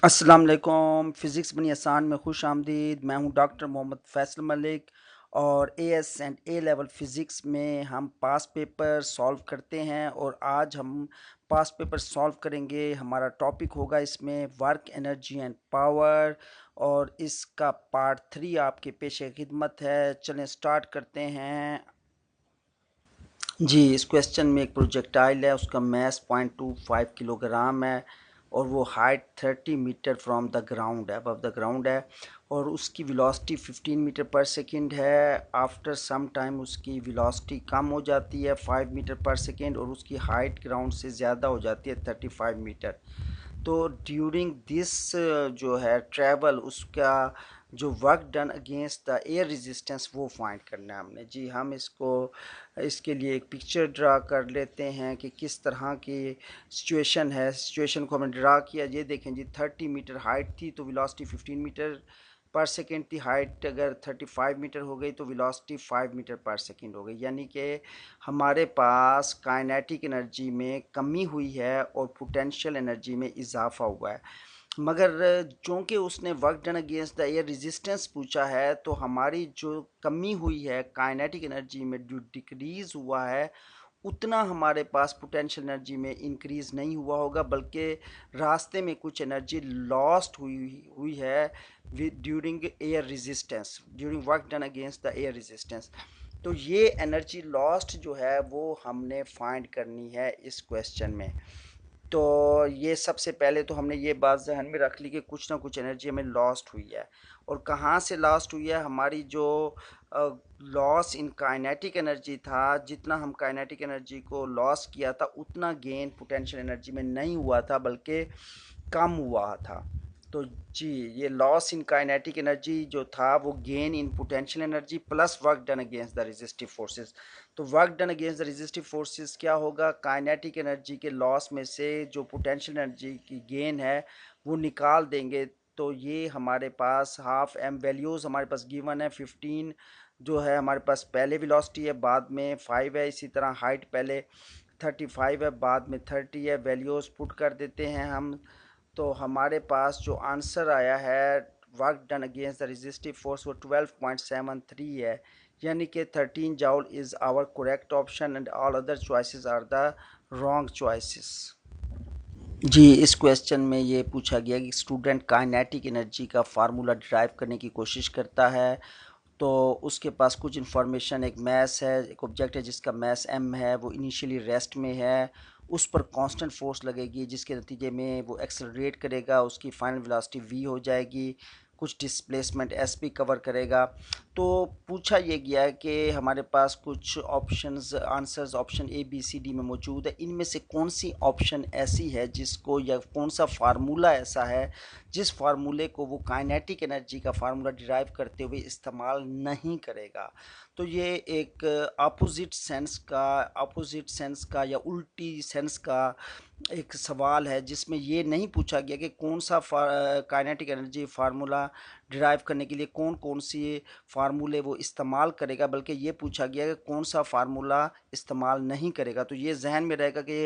अस्सलाम वालेकुम। फ़िज़िक्स बनी आसान में खुश आमदीद। मैं हूं डॉक्टर मोहम्मद फैसल मलिक और as and A level physics में हम पास पेपर सॉल्व करते हैं और आज हम पास पेपर सॉल्व करेंगे। हमारा टॉपिक होगा इसमें वर्क, एनर्जी एंड पावर और इसका पार्ट 3 आपके पेशे खिदमत है। चलें स्टार्ट करते हैं। जी, इस क्वेश्चन में एक प्रोजेक्टाइल है, उसका मास 0.25 किलोग्राम है और वो height 30 metre from the ground है, अबव द ग्राउंड है और उसकी वेलोसिटी 15 मीटर पर सेकंड है। आफ्टर सम टाइम उसकी वेलोसिटी कम हो जाती है 5 मीटर पर सेकंड और उसकी हाइट ग्राउंड से ज़्यादा हो जाती है 35 मीटर। तो ड्यूरिंग दिस जो है ट्रैवल, उसका जो work done against the air resistance वो फाइंड करना है हमने। जी, हम इसके लिए एक पिक्चर ड्रा कर लेते हैं कि किस तरह की सिचुएशन है। सिचुएशन को हमने ड्रा किया। ये देखें जी, 30 मीटर हाइट थी तो वेलोसिटी 15 मीटर पर सेकेंड थी। हाइट अगर 35 मीटर हो गई तो वेलोसिटी 5 मीटर पर सेकेंड हो गई, यानी कि हमारे पास काइनेटिक एनर्जी में कमी हुई है और पोटेंशियल एनर्जी में इजाफा हुआ है। मगर चूँकि उसने work done against the air resistance पूछा है तो हमारी जो कमी हुई है काइनेटिक एनर्जी में, जो डिक्रीज़ हुआ है, उतना हमारे पास पोटेंशियल एनर्जी में इंक्रीज़ नहीं हुआ होगा, बल्कि रास्ते में कुछ एनर्जी लॉस्ट हुई हुई है during air resistance, during work done against the air resistance. तो ये एनर्जी लॉस्ट जो है वो हमने फाइंड करनी है इस क्वेश्चन में। तो ये सबसे पहले तो हमने ये बात जहन में रख ली कि कुछ ना कुछ एनर्जी हमें लॉस्ट हुई है और कहाँ से लॉस्ट हुई है। हमारी जो लॉस इन काइनेटिक एनर्जी था, जितना हम काइनेटिक एनर्जी को लॉस किया था उतना गेन पोटेंशियल एनर्जी में नहीं हुआ था, बल्कि कम हुआ था। तो जी, ये लॉस इन काइनेटिक एनर्जी जो था वो gain in potential energy plus work done against the resistive forces. तो work done against the resistive forces क्या होगा, काइनेटिक एनर्जी के लॉस में से जो पोटेंशियल एनर्जी की गेन है वो निकाल देंगे। तो ये हमारे पास हाफ एम वैल्यूज़ हमारे पास गिवन है। 15 जो है हमारे पास पहले वेलोसिटी है, बाद में 5 है। इसी तरह हाइट पहले 35 है, बाद में 30 है। वैल्यूज़ पुट कर देते हैं हम। तो हमारे पास जो आंसर आया है work done against the resistive force वो 12.73 है, यानी कि 13 joule is our correct option and all other choices are the wrong choices. जी, इस क्वेश्चन में ये पूछा गया कि स्टूडेंट काइनेटिक एनर्जी का फार्मूला डिराइव करने की कोशिश करता है। तो उसके पास कुछ इन्फॉर्मेशन, एक मैस है, एक ऑब्जेक्ट है जिसका मैस m है, वो इनिशियली रेस्ट में है, उस पर कांस्टेंट फोर्स लगेगी जिसके नतीजे में वो एक्सेलरेट करेगा, उसकी फाइनल वेलोसिटी v हो जाएगी, कुछ डिस्प्लेसमेंट s भी कवर करेगा। तो पूछा ये गया है कि हमारे पास कुछ options, answers option A B C D में मौजूद है, इनमें से कौन सी ऑप्शन ऐसी है जिसको, या कौन सा फार्मूला ऐसा है जिस फार्मूले को वो काइनेटिक एनर्जी का फार्मूला डिराइव करते हुए इस्तेमाल नहीं करेगा। तो ये एक अपोजिट सेंस का या उल्टी सेंस का एक सवाल है, जिसमें ये नहीं पूछा गया कि कौन सा काइनेटिक एनर्जी फार्मूला डिराइव करने के लिए कौन कौन सी फार्मूले वो इस्तेमाल करेगा, बल्कि ये पूछा गया कि कौन सा फार्मूला इस्तेमाल नहीं करेगा। तो ये जहन में रहेगा कि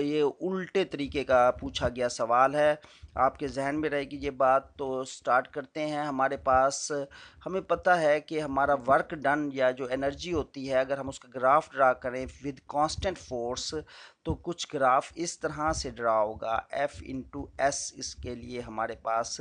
ये उल्टे तरीके का पूछा गया सवाल है, आपके जहन में रहेगी ये बात। तो स्टार्ट करते हैं। हमारे पास, हमें पता है कि हमारा वर्क डन या जो एनर्जी होती है, अगर हम उसका ग्राफ ड्रा करें विद कांस्टेंट फोर्स तो कुछ ग्राफ इस तरह से ड्रा होगा। F इंटू एस इसके लिए हमारे पास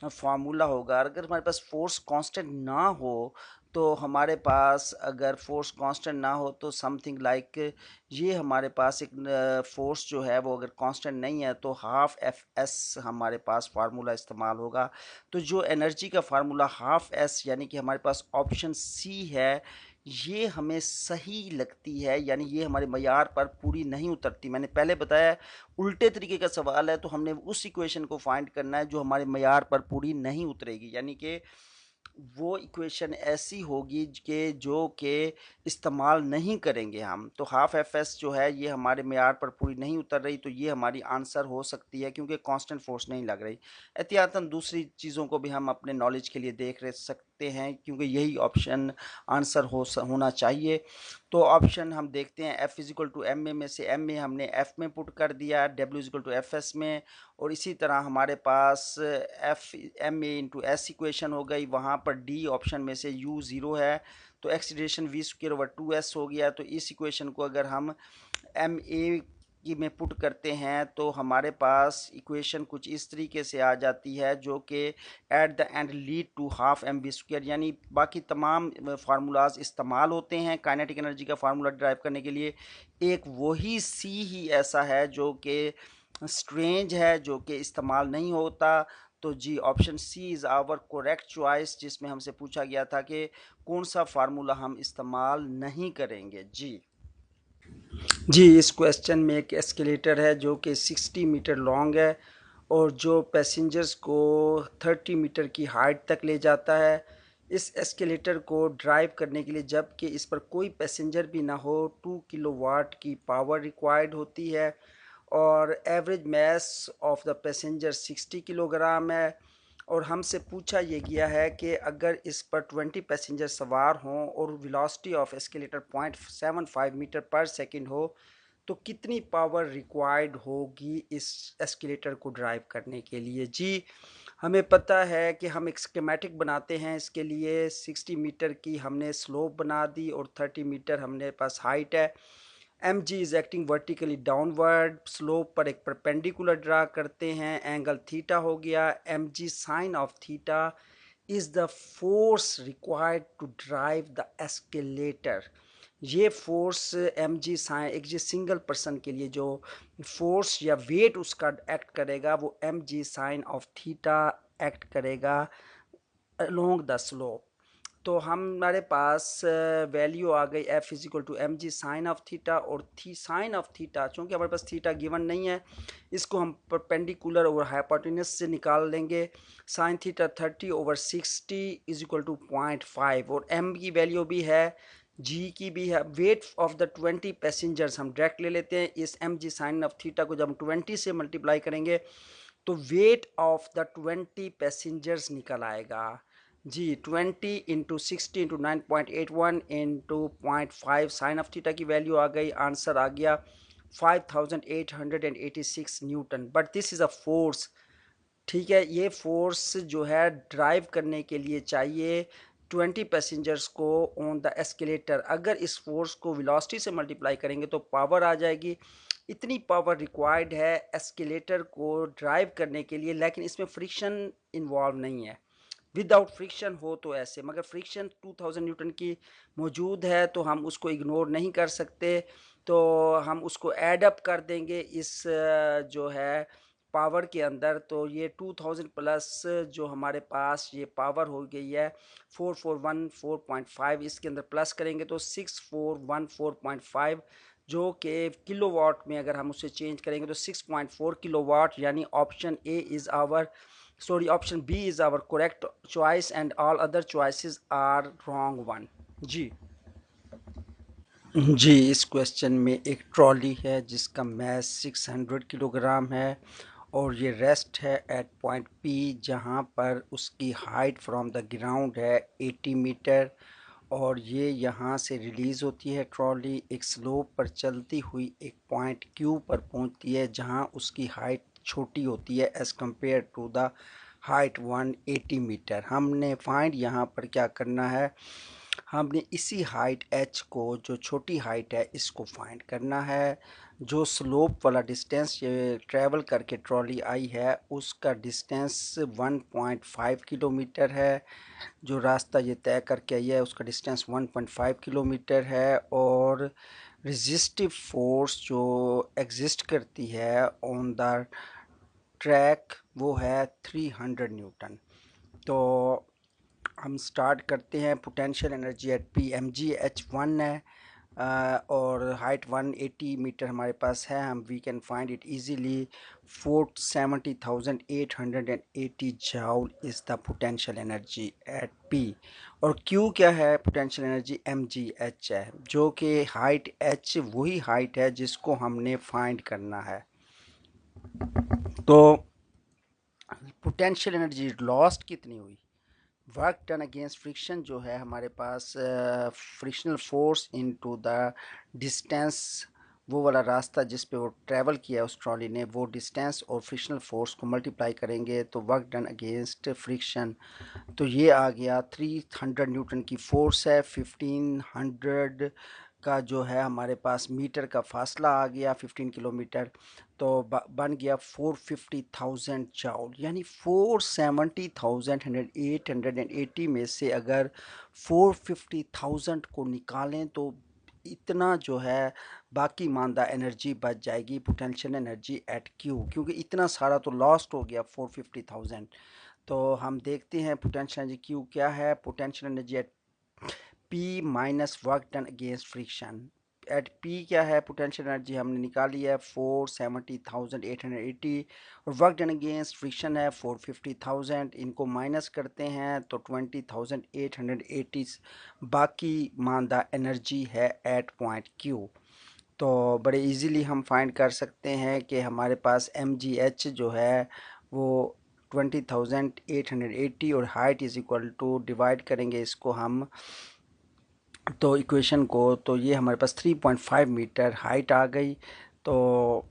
फार्मूला होगा। अगर हमारे पास फोर्स कांस्टेंट ना हो तो हमारे पास, अगर फोर्स कांस्टेंट ना हो तो समथिंग लाइक ये हमारे पास एक फोर्स जो है वो अगर कांस्टेंट नहीं है तो हाफ एफ एस हमारे पास फार्मूला इस्तेमाल होगा। तो जो एनर्जी का फार्मूला हाफ एस, यानी कि हमारे पास ऑप्शन सी है, ये हमें सही लगती है, यानी ये हमारे मयार पर पूरी नहीं उतरती। मैंने पहले बताया उल्टे तरीके का सवाल है तो हमने उस इक्वेशन को फाइंड करना है जो हमारे मयार पर पूरी नहीं उतरेगी, यानी कि वो इक्वेशन ऐसी होगी कि जो कि इस्तेमाल नहीं करेंगे हम। तो हाफ एफ एस जो है ये हमारे मेयार पर पूरी नहीं उतर रही, तो ये हमारी आंसर हो सकती है क्योंकि कांस्टेंट फोर्स नहीं लग रही। एहतियातन दूसरी चीज़ों को भी हम अपने नॉलेज के लिए सकते हैं, क्योंकि यही ऑप्शन आंसर होना चाहिए। तो ऑप्शन हम देखते हैं, F is equal to M A में से एम ए हमने F में पुट कर दिया, W is equal to F S में, और इसी तरह हमारे पास F M A into S equation हो गई। वहाँ पर D ऑप्शन में से U ज़ीरो है, तो acceleration V square over 2s हो गया। तो इस इक्वेशन को अगर हम एम ए की में पुट करते हैं तो हमारे पास इक्वेशन कुछ इस तरीके से आ जाती है, जो कि at the end lead to half M V square, यानी बाकी तमाम फार्मूलाज इस्तेमाल होते हैं काइनेटिक एनर्जी का फार्मूला ड्राइव करने के लिए। एक वही सी ही ऐसा है जो कि स्ट्रेंज है, जो कि इस्तेमाल नहीं होता। तो जी option C is our correct choice, जिसमें हमसे पूछा गया था कि कौन सा फार्मूला हम इस्तेमाल नहीं करेंगे। जी, इस क्वेश्चन में एक एस्केलेटर है जो कि 60 मीटर लॉन्ग है और जो पैसेंजर्स को 30 मीटर की हाइट तक ले जाता है। इस एस्केलेटर को ड्राइव करने के लिए, जबकि इस पर कोई पैसेंजर भी ना हो, 2 किलोवाट की पावर रिक्वायर्ड होती है और average mass of the passenger 60 kilogram है। और हमसे पूछा ये गया है कि अगर इस पर 20 पैसेंजर सवार हों और velocity of escalator 0.75 metre per second हो, तो कितनी पावर रिक्वायर्ड होगी इस एस्केलेटर को ड्राइव करने के लिए। जी, हमें पता है कि हम एक स्कीमेटिक बनाते हैं इसके लिए। 60 मीटर की हमने स्लोप बना दी और 30 मीटर हमने पास हाइट है। M G is acting vertically downward, slope पर एक परपेंडिकुलर ड्रा करते हैं, एंगल थीटा हो गया। M G sine of theta is the force required to drive the escalator. ये फोर्स एम जी साइन, एक जी सिंगल पर्सन के लिए जो फोर्स या वेट उसका एक्ट करेगा, वो M G sine of theta act करेगा अलोंग द स्लोप। तो हमारे पास वैल्यू आ गई F is equal to M G sine of theta, और साइन ऑफ थीटा, चूँकि हमारे पास थीटा गिवन नहीं है, इसको हम परपेंडिकुलर और हाइपोटेनस से निकाल लेंगे। साइन थीटा 30/60 इजिकल टू 0.5, और एम की वैल्यू भी है, जी की भी है। वेट ऑफ द 20 पैसेंजर्स हम डायरेक्ट ले लेते हैं। इस M G sine of theta को जब हम 20 से मल्टीप्लाई करेंगे तो वेट ऑफ द 20 पैसेंजर्स निकल आएगा। जी, 20 into 60 into 9.81 into 0.5, sine of theta की वैल्यू आ गई, आंसर आ गया 5886 newton. But this is a force, ठीक है। ये फोर्स जो है ड्राइव करने के लिए चाहिए 20 पैसेंजर्स को ऑन द एस्केलेटर। अगर इस फोर्स को वेलोसिटी से मल्टीप्लाई करेंगे तो पावर आ जाएगी। इतनी पावर रिक्वायर्ड है एस्केलेटर को ड्राइव करने के लिए, लेकिन इसमें फ्रिक्शन इन्वॉल्व नहीं है। विदाउट फ्रिक्शन हो तो ऐसे, मगर फ्रिक्शन 2000 न्यूटन की मौजूद है तो हम उसको इग्नोर नहीं कर सकते। तो हम उसको ऐड अप कर देंगे इस जो है पावर के अंदर। तो ये 2000 प्लस जो हमारे पास ये पावर हो गई है 4414.5, इसके अंदर प्लस करेंगे तो 6414.5, जो कि किलोवाट में अगर हम उसे चेंज करेंगे तो 6.4 किलोवाट। यानी option A is our option B is our correct choice and all other choices are wrong one. जी जी, इस क्वेश्चन में एक ट्रॉली है जिसका मास 600 किलोग्राम है और ये रेस्ट है एट पॉइंट पी, जहाँ पर उसकी हाइट फ्रॉम द ग्राउंड है 80 मीटर, और ये यहाँ से रिलीज़ होती है ट्रॉली, एक स्लोप पर चलती हुई एक पॉइंट क्यू पर पहुँचती है, जहाँ उसकी हाइट छोटी होती है as compare to the height 180 metre. हमने फाइंड यहाँ पर क्या करना है, हमने इसी हाइट h को, जो छोटी हाइट है, इसको फाइंड करना है। जो स्लोप वाला डिस्टेंस ये ट्रैवल करके ट्रॉली आई है उसका डिस्टेंस 1.5 किलोमीटर है। जो रास्ता ये तय करके आई है उसका डिस्टेंस 1.5 किलोमीटर है, और रेजिस्टिव फोर्स जो एग्जिस्ट करती है ऑन द ट्रैक वो है 300 न्यूटन। तो हम स्टार्ट करते हैं। Potential energy at P M G H one है, और हाइट 180 मीटर हमारे पास है। हम we can find it easily. 470,880 joule is the potential energy at P, और क्यू क्या है, potential energy M G H है, जो कि हाइट एच वही हाइट है जिसको हमने फाइंड करना है। तो पोटेंशियल एनर्जी लॉस्ट कितनी हुई, वर्क डन अगेंस्ट फ्रिक्शन जो है हमारे पास frictional force into the distance, वो वाला रास्ता जिस पे वो ट्रैवल किया उस ट्रॉली ने, वो डिस्टेंस और फ्रिक्शनल फोर्स को मल्टीप्लाई करेंगे तो वर्क डन अगेंस्ट फ्रिक्शन, तो ये आ गया 300 न्यूटन की फोर्स है, 1500 का जो है हमारे पास मीटर का फासला आ गया 15 किलोमीटर, तो बन गया 450,000 जाउल, यानी 470,000 880 में से अगर 450,000 को निकालें तो इतना जो है बाकी मानदा एनर्जी बच जाएगी, पोटेंशियल एनर्जी एट क्यू, क्योंकि इतना सारा तो लॉस्ट हो गया 450,000। तो हम देखते हैं पोटेंशियल एनर्जी क्यू क्या है। Potential energy at P minus work done against friction, at P क्या है, पोटेंशियल एनर्जी हमने निकाली है 470,880 और वर्क डन अगेंस्ट फ्रिक्शन है 450,000, इनको माइनस करते हैं तो 20,880 बाकी मानदा एनर्जी है एट पॉइंट क्यू। तो बड़े इजीली हम फाइंड कर सकते हैं कि हमारे पास mgh जो है वो 20,880 और height is equal to, divide करेंगे इसको हम तो इक्वेशन को, तो ये हमारे पास 3.5 मीटर हाइट आ गई। तो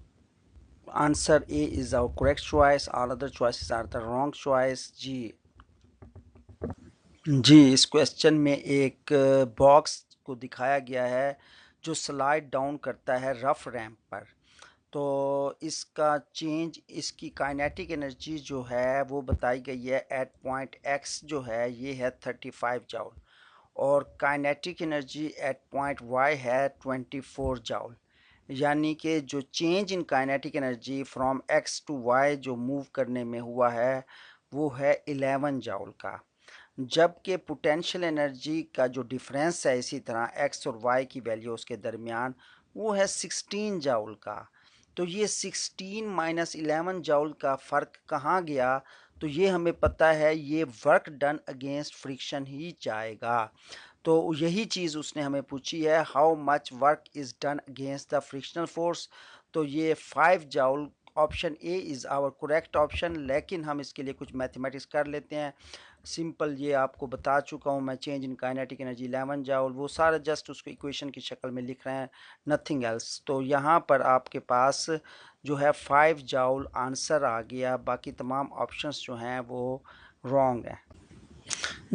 answer A is our correct choice, all other choices are the wrong choice. जी इस क्वेश्चन में एक बॉक्स को दिखाया गया है जो स्लाइड डाउन करता है रफ रैंप पर। तो इसका चेंज, इसकी काइनेटिक एनर्जी जो है वो बताई गई है एट पॉइंट एक्स जो है ये है 35 जाउल, और kinetic energy at point Y है 24 जाउल, यानी कि जो change in kinetic energy from X to Y जो मूव करने में हुआ है वो है 11 जाउल का, जबकि पोटेंशियल एनर्जी का जो डिफरेंस है इसी तरह एक्स और वाई की वैल्यूज़ के दरमियान वो है 16 जाउल का। तो ये 16 माइनस 11 जाउल का फ़र्क कहाँ गया, तो ये हमें पता है ये वर्क डन अगेंस्ट फ्रिक्शन ही जाएगा। तो यही चीज़ उसने हमें पूछी है, how much work is done against the frictional force, तो ये 5 joule, option A is our correct option. लेकिन हम इसके लिए कुछ मैथमेटिक्स कर लेते हैं। सिंपल ये आपको बता चुका हूँ मैं, change in kinetic energy 11 joule, वो सारा जस्ट उसको इक्वेशन की शक्ल में लिख रहे हैं, नथिंग एल्स। तो यहाँ पर आपके पास जो है 5 जाउल आंसर आ गया, बाकी तमाम ऑप्शंस जो हैं वो रॉन्ग हैं।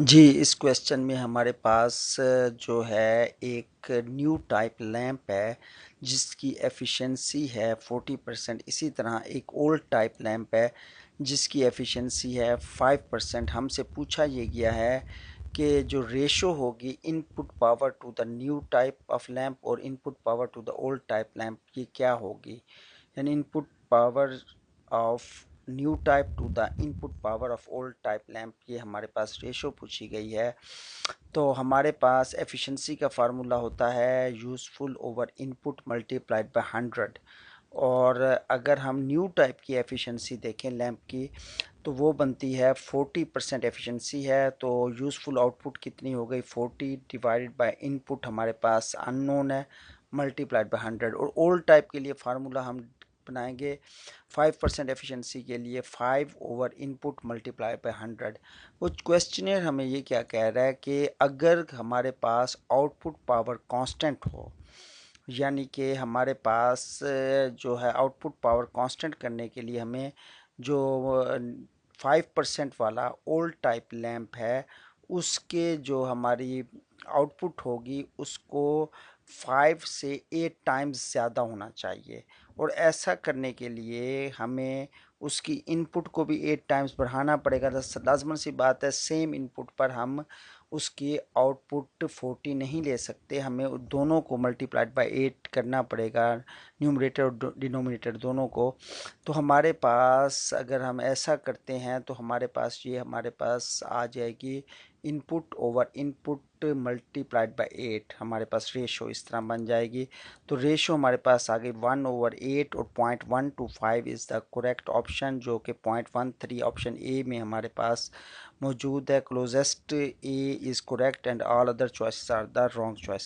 जी इस क्वेश्चन में हमारे पास जो है एक न्यू टाइप लैंप है जिसकी एफिशिएंसी है 40%, इसी तरह एक ओल्ड टाइप लैंप है जिसकी एफिशिएंसी है 5%। हमसे पूछा ये गया है कि जो रेशो होगी input power to the new type of lamp और input power to the old type lamp, ये क्या होगी, यानी input power of new type to the input power of old type lamp, ये हमारे पास रेशो पूछी गई है। तो हमारे पास एफिशिएंसी का फार्मूला होता है useful over input multiplied by 100, और अगर हम न्यू टाइप की एफिशिएंसी देखें लैंप की तो वो बनती है 40% एफिशिएंसी है, तो यूज़फुल आउटपुट कितनी हो गई 40 डिवाइडेड बाय इनपुट हमारे पास अननोन है मल्टीप्लाइड बाय 100। और ओल्ड टाइप के लिए फार्मूला हम बनाएंगे 5% एफिशिएंसी के लिए 5 ओवर इनपुट मल्टीप्लाई बाय 100। वो क्वेश्चनर हमें ये क्या कह रहा है कि अगर हमारे पास आउटपुट पावर कांस्टेंट हो, यानी कि हमारे पास जो है आउटपुट पावर कांस्टेंट करने के लिए हमें जो 5% वाला ओल्ड टाइप लैंप है उसके जो हमारी आउटपुट होगी उसको 5 से 8 टाइम्स ज़्यादा होना चाहिए, और ऐसा करने के लिए हमें उसकी इनपुट को भी 8 टाइम्स बढ़ाना पड़ेगा। लाजमन सी बात है सेम इनपुट पर हम उसकी आउटपुट 40 नहीं ले सकते, हमें दोनों को मल्टीप्लाइड बाय 8 करना पड़ेगा, न्यूमरेटर और डिनोमिनेटर दोनों को। तो हमारे पास अगर हम ऐसा करते हैं तो हमारे पास ये हमारे पास आ जाएगी input over input multiplied by 8, हमारे पास रेशो इस तरह बन जाएगी। तो रेशो हमारे पास आ गई 1/8 और 0.125 इज़ द करेक्ट ऑप्शन, जो कि 0.13 ऑप्शन ए में हमारे पास मौजूद है। Closest A is correct and all other choices are the wrong choice.